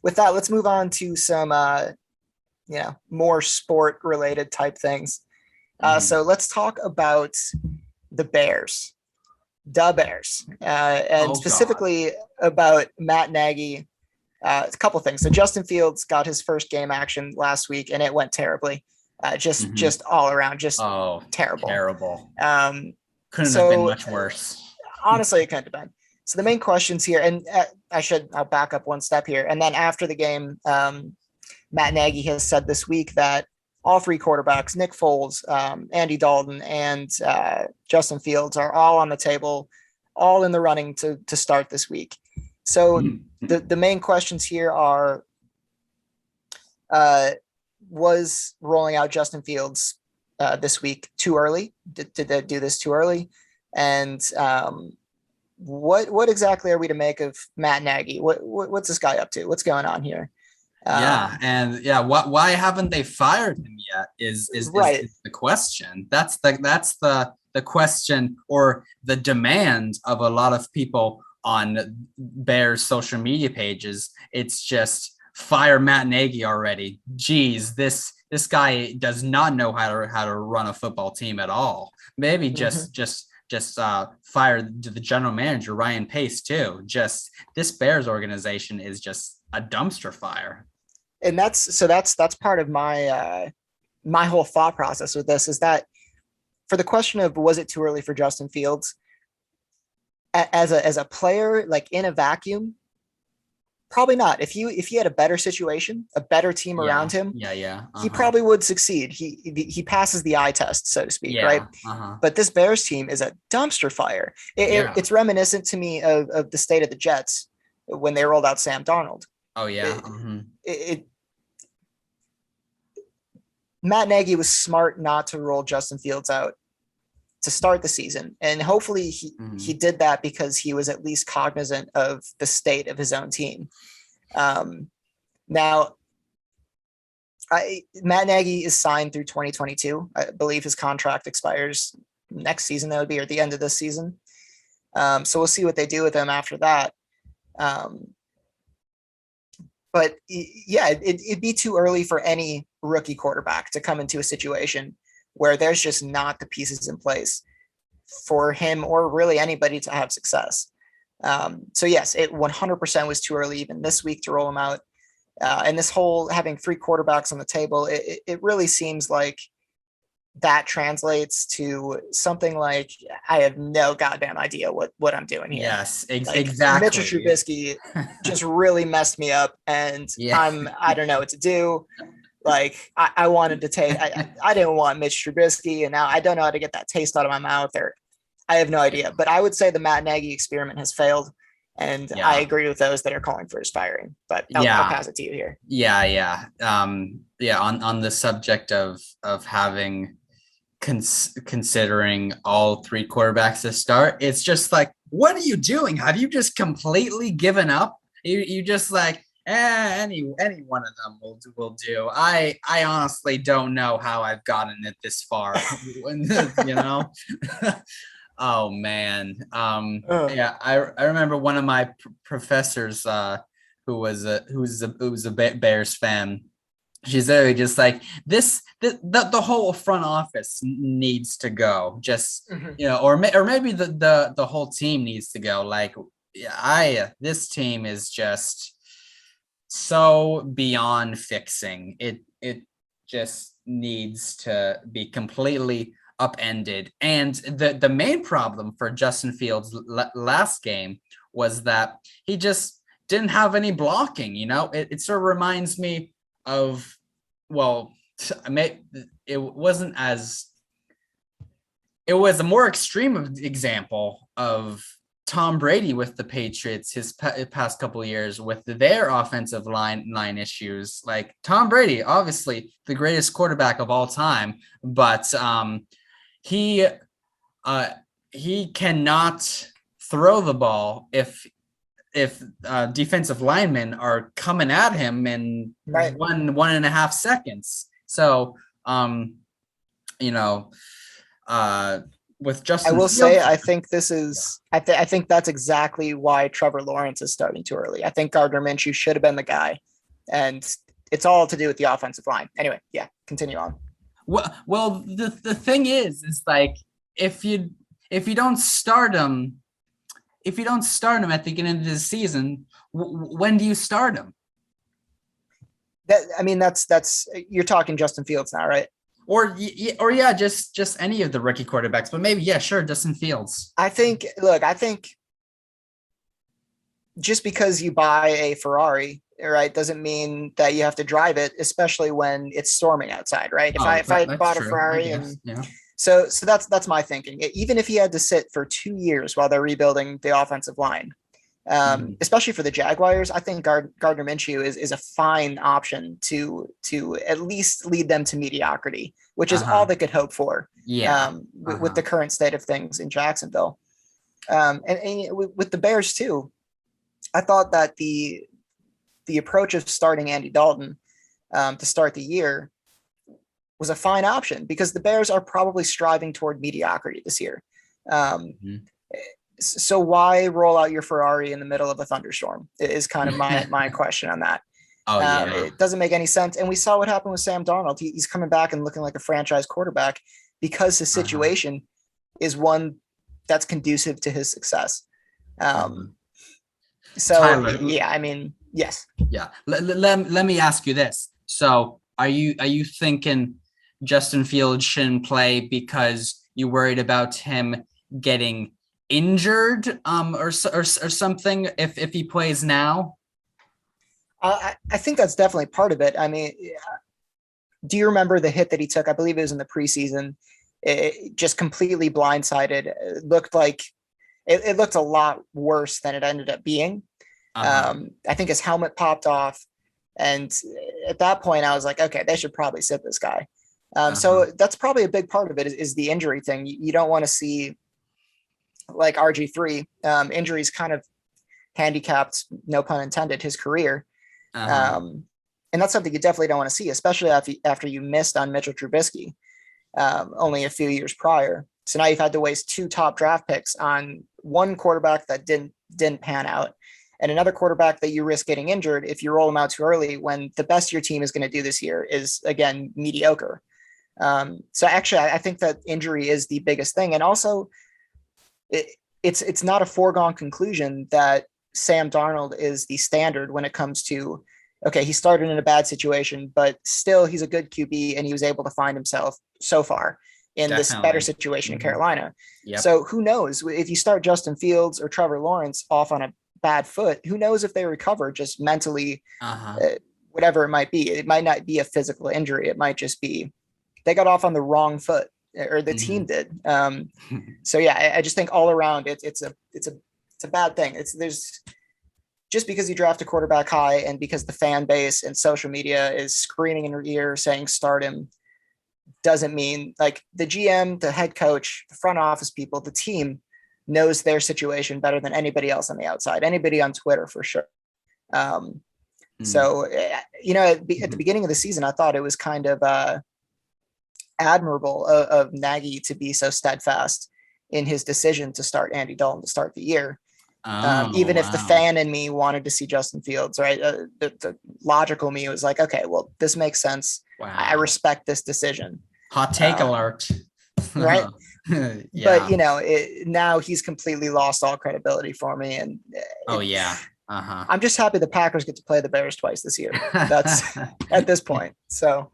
with that, let's move on to some more sport related type things. So let's talk about the Bears, and Oh God. specifically about Matt Nagy. A couple things. So Justin Fields got his first game action last week, and it went terribly. Just all around, just Oh, terrible. terrible. Um, Couldn't have been so much worse. honestly, it couldn't have been. So the main questions here, and I'll back up one step here, and then after the game, Matt Nagy has said this week that all three quarterbacks, Nick Foles, Andy Dalton, and Justin Fields, are all on the table, all in the running to start this week. So the main questions here are: was rolling out Justin Fields this week too early? Did they do this too early? And what exactly are we to make of Matt Nagy? What's this guy up to? What's going on here? Yeah, and yeah, why haven't they fired him yet? Right. Is the question. That's the question, or the demand of a lot of people on Bears social media pages. It's just fire Matt Nagy already. Geez, this guy does not know how to run a football team at all. Maybe Mm-hmm. just fire the general manager Ryan Pace too. Just this Bears organization is just a dumpster fire. And that's part of my whole thought process with this is that for the question of was it too early for Justin Fields as a player, like in a vacuum, probably not. If he had a better situation, a better team Yeah, around him, yeah, yeah. he Uh-huh. probably would succeed. He passes the eye test, so to speak, right? Yeah, uh-huh. But this Bears team is a dumpster fire. Yeah. It's reminiscent to me of the state of the Jets when they rolled out Sam Darnold. Oh yeah. It, Mm-hmm. it Matt Nagy was smart not to roll Justin Fields out to start the season, and hopefully he Mm-hmm. did that because he was at least cognizant of the state of his own team. Um, Now, Matt Nagy is signed through 2022. I believe his contract expires next season. That would be at the end of this season. So we'll see what they do with him after that. Um, but yeah, it'd be too early for any rookie quarterback to come into a situation where there's just not the pieces in place for him or really anybody to have success. So yes, it 100% was too early even this week to roll him out. And this whole having three quarterbacks on the table, it really seems like that translates to something like I have no goddamn idea what I'm doing here. Yes, Like Mitch exactly. Trubisky just really messed me up, and Yeah. I don't know what to do. Like I wanted to take I didn't want Mitch Trubisky, and now I don't know how to get that taste out of my mouth, or I have no idea. But I would say the Matt Nagy experiment has failed, and I Yeah. agree with those that are calling for his firing. But I'll Yeah. pass it to you here. Yeah, yeah. Yeah, on the subject of having considering all three quarterbacks to start, it's just like, what are you doing? Have you just completely given up? You just like, any one of them will do. I honestly don't know how I've gotten it this far. you know. Oh man. Uh, Yeah, I remember one of my professors who was a Bears fan. She's literally just like the whole front office needs to go. Just mhm. or maybe the whole team needs to go. Like, yeah, I this team is just so beyond fixing. It just needs to be completely upended. And the main problem for Justin Fields last game was that he just didn't have any blocking. It sort of reminds me of, well, it wasn't as it was a more extreme example of Tom Brady with the Patriots his past couple of years with their offensive line issues. Like, Tom Brady, obviously the greatest quarterback of all time, but he uh, he cannot throw the ball if defensive linemen are coming at him in Right. 1.5 seconds. So you know uh with I Justin will say, Fields. I think this is, I think that's exactly why Trevor Lawrence is starting too early. I think Gardner Minshew should have been the guy And it's all to do with the offensive line. Anyway, yeah, continue on. Well, the thing is like if you if you don't start him, if you don't start him at the beginning of the season, when do you start him? That I mean, that's you're talking Justin Fields now, right? Or yeah, just any of the rookie quarterbacks, but maybe yeah, sure, Justin Fields. I think just because you buy a Ferrari, right, doesn't mean that you have to drive it, especially when it's storming outside, right? If I That's bought a true, I Ferrari guess. and Yeah. so that's my thinking. Even if he had to sit for 2 years while they're rebuilding the offensive line, Mhm. especially for the Jaguars, I think Gardner Minshew is a fine option to at least lead them to mediocrity, which is all Uh-huh. they could hope for Yeah. with Uh-huh. the current state of things in Jacksonville. And with the Bears too, I thought that the approach of starting Andy Dalton to start the year was a fine option because the Bears are probably striving toward mediocrity this year. Um, Mhm. so why roll out your Ferrari in the middle of a thunderstorm is kind of my question on that. Oh yeah. It doesn't make any sense. And we saw what happened with Sam Darnold. He's coming back and looking like a franchise quarterback because his Uh-huh. situation is one that's conducive to his success. Uh-huh. Um, so Tyler, yeah, I mean, yes, yeah. Let me ask you this. So are you thinking Justin Fields shouldn't play because you worried about him getting injured or something if he plays now? I think that's definitely part of it. I mean, do you remember the hit that he took? I believe it was in the preseason. It just completely blindsided. It looked like it looked a lot worse than it ended up being. Uh-huh. I think his helmet popped off, and at that point, I was like, okay, they should probably sit this guy. Uh-huh. So that's probably a big part of it is the injury thing. You don't want to see like RG3 injuries kind of handicapped, no pun intended, his career. Uh-huh. Um, and that's something you definitely don't want to see, especially after you missed on Mitchell Trubisky only a few years prior. So now you've had to waste 2 top draft picks on one quarterback that didn't pan out, and another quarterback that you risk getting injured if you roll him out too early when the best your team is going to do this year is again mediocre. So actually, I think that injury is the biggest thing, and also it, it's not a foregone conclusion that Sam Darnold is the standard when it comes to okay, he started in a bad situation, but still he's a good QB and he was able to find himself so far in this better Definitely. situation in Mhm. Carolina. Yep. So who knows if you start Justin Fields or Trevor Lawrence off on a bad foot, who knows if they recover just mentally, Uh-huh. uh, whatever it might be. It might not be a physical injury. It might just be they got off on the wrong foot or the team Mhm. did. So yeah, I just think all around it's a bad thing. It's there's just because you draft a quarterback high and because the fan base and social media is screaming in your ear saying start him doesn't mean like the GM, the head coach, the front office people, the team knows their situation better than anybody else on the outside, anybody on Twitter for sure. Um, Mhm. so, you know, at the Mhm. beginning of the season, I thought it was kind of admirable of Nagy to be so steadfast in his decision to start Andy Dalton to start the year. Oh, Even if the wow. fan in me wanted to see Justin Fields, right? The logical me was like, okay, well, this makes sense. I Wow. respect this decision, Hot take um, alert. right? But Yeah. now he's completely lost all credibility for me, and Oh yeah. Uh-huh. I'm just happy the Packers get to play the Bears twice this year. That's at this point. So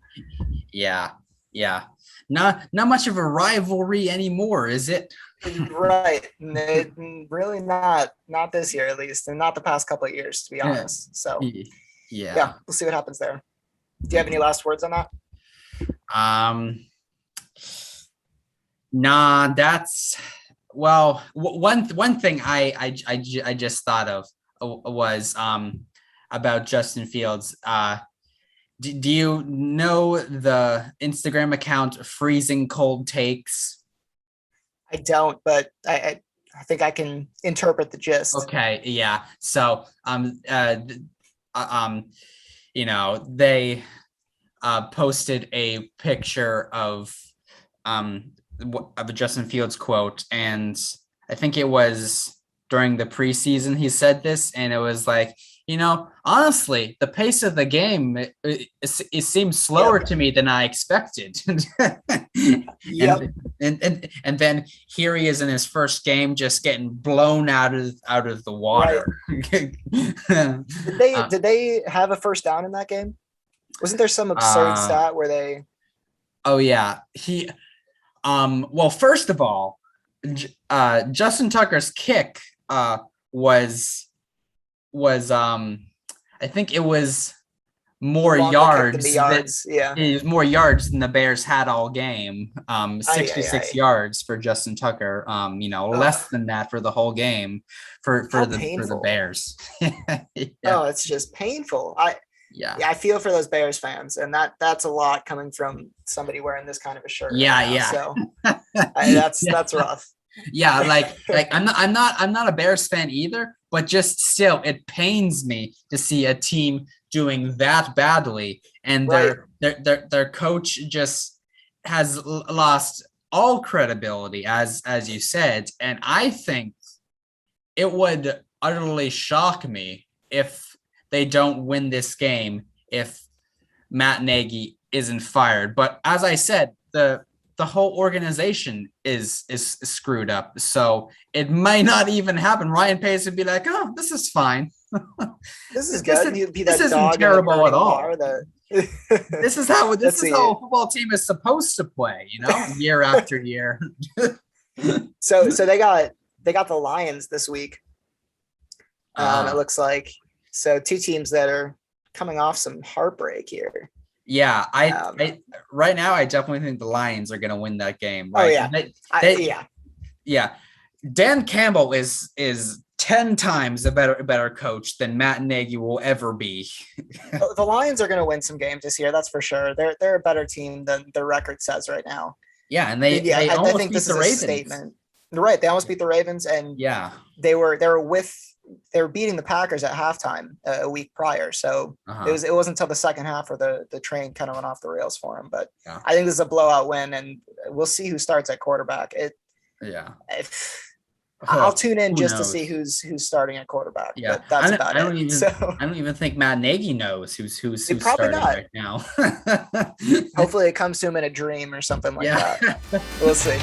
Yeah. Yeah. Not much of a rivalry anymore, is it? right, really not this year at least, and not the past couple of years to be honest. So yeah, Yeah. we'll see what happens there. Do you have any last words on that? Um nah, that's well, one thing I just thought of was about Justin Fields. Do you know the Instagram account Freezing Cold Takes? I don't, but I think I can interpret the gist. Okay, yeah. So uh, um you know, they posted a picture um of a Justin Fields quote, and I think it was during the preseason he said this, and it was like, honestly, the pace of the game it seems slower to me than I expected. Yep. And then here he is in his first game, just getting blown out of the water. Did they have a first down in that game? Wasn't there some absurd stat where they? Oh yeah, well, first of all, Justin Tucker's kick was I think it was more yards. Yeah, it was more yards than the Bears had all game. 66 yards for Justin Tucker. Less than that for the whole game for the Bears. Yeah. Oh, it's just painful. I feel for those Bears fans, and that's a lot coming from somebody wearing this kind of a shirt. So that's rough. Yeah, like I'm not a Bears fan either, but just still, it pains me to see a team doing that badly, and their coach just has lost all credibility, as you said. And I think it would utterly shock me if they don't win this game if Matt Nagy isn't fired. But as I said, the whole organization is screwed up, so it might not even happen. Ryan Pace would be like, "Oh, this is fine. This is good. This isn't terrible at all. This is how a football team is supposed to play, year after year." So they got the Lions this week. It looks like. So two teams that are coming off some heartbreak here. Yeah, I right now I definitely think the Lions are going to win that game. Right? Oh yeah, yeah. Dan Campbell is 10 times a better coach than Matt Nagy will ever be. The Lions are going to win some games this year, that's for sure. They're a better team than their record says right now. Yeah, and they almost beat the Ravens. Statement. Right, they almost beat the Ravens, and they were beating the Packers at halftime a week prior. So it wasn't until the second half where the train kind of went off the rails for him. But I think this is a blowout win, and we'll see who starts at quarterback. I'll tune in just to see who's starting at quarterback. Yeah, but that's about it. I don't even think Matt Nagy knows who's starting right now. Hopefully it comes to him in a dream or something like that. We'll see.